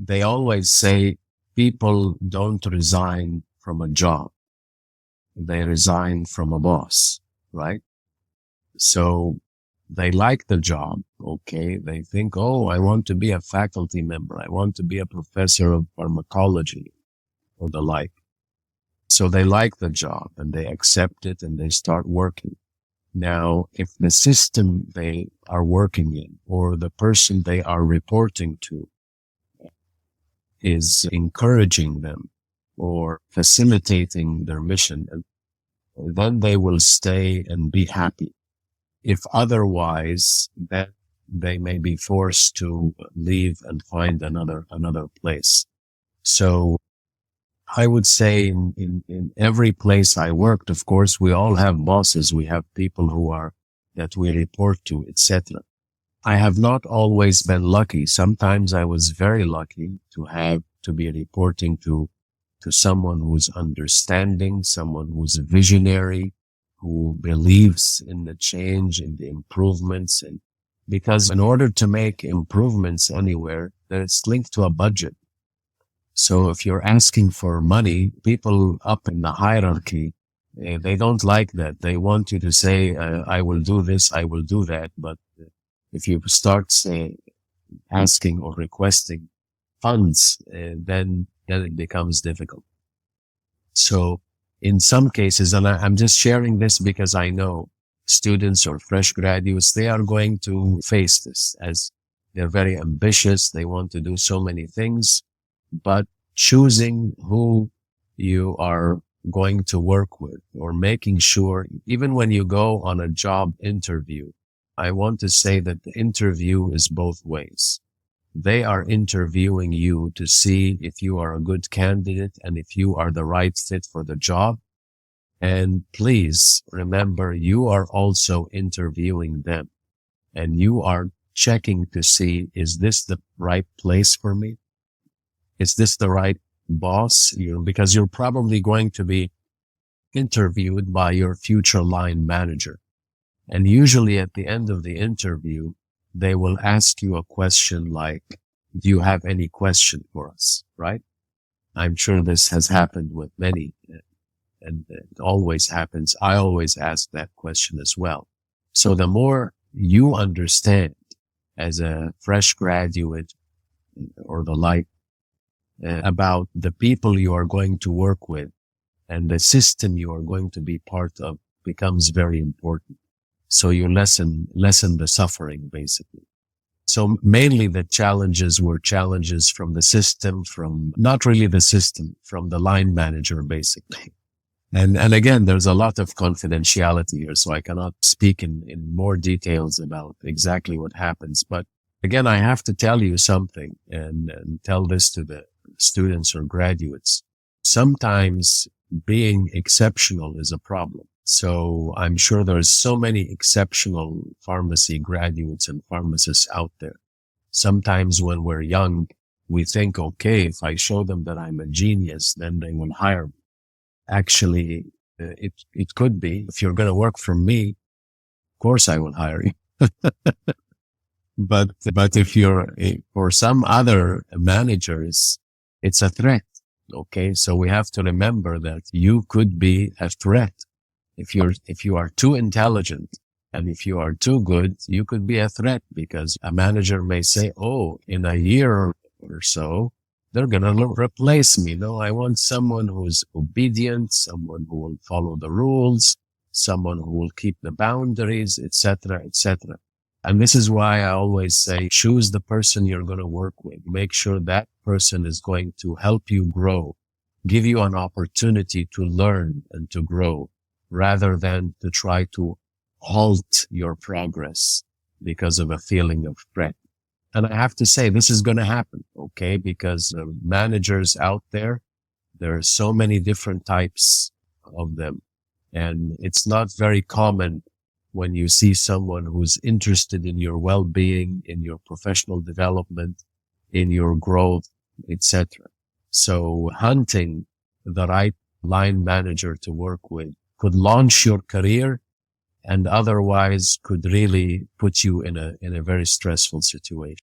they always say people don't resign from a job. They resign from a boss, right? So they like the job, okay? They think, oh, I want to be a faculty member. I want to be a professor of pharmacology or the like. So they like the job and they accept it and they start working. Now, if the system they are working in or the person they are reporting to is encouraging them or facilitating their mission, then they will stay and be happy. If otherwise, then they may be forced to leave and find another place. So I would say in every place I worked, of course, we all have bosses. We have people that we report to, etc. I have not always been lucky. Sometimes I was very lucky to be reporting to someone who's understanding, someone who's a visionary, who believes in the change, in the improvements. And because in order to make improvements anywhere, it's linked to a budget. So if you're asking for money, people up in the hierarchy, they don't like that. They want you to say, I will do this, I will do that. But if you start asking or requesting funds, then it becomes difficult. So in some cases, and I'm just sharing this because I know students or fresh graduates, they are going to face this as they're very ambitious. They want to do so many things, but choosing who you are going to work with or making sure, even when you go on a job interview, I want to say that the interview is both ways. They are interviewing you to see if you are a good candidate and if you are the right fit for the job. And please remember, you are also interviewing them and you are checking to see, is this the right place for me? Is this the right boss? Because you're probably going to be interviewed by your future line manager. And usually at the end of the interview, they will ask you a question like, do you have any question for us? Right? I'm sure this has happened with many, and it always happens. I always ask that question as well. So the more you understand as a fresh graduate or the like about the people you are going to work with and the system you are going to be part of becomes very important. So you lessen the suffering, basically. So mainly the challenges were challenges from the system, not really the system, from the line manager, basically. And again, there's a lot of confidentiality here, so I cannot speak in more details about exactly what happens. But again, I have to tell you something and tell this to the students or graduates. Sometimes being exceptional is a problem. So I'm sure there's so many exceptional pharmacy graduates and pharmacists out there. Sometimes when we're young, we think, okay, if I show them that I'm a genius, then they will hire me. Actually, it could be. If you're going to work for me, of course I will hire you. But if for some other managers, it's a threat. Okay. So we have to remember that you could be a threat. If you are too intelligent and if you are too good, you could be a threat because a manager may say, oh, in a year or so, they're going to replace me. No, I want someone who's obedient, someone who will follow the rules, someone who will keep the boundaries, etc., etc. And this is why I always say, choose the person you're going to work with. Make sure that person is going to help you grow, give you an opportunity to learn and to grow, rather than to try to halt your progress because of a feeling of threat. And I have to say, this is going to happen, okay? Because managers out there are so many different types of them. And it's not very common when you see someone who's interested in your well-being, in your professional development, in your growth, etc. So hunting the right line manager to work with could launch your career and otherwise could really put you in a very stressful situation.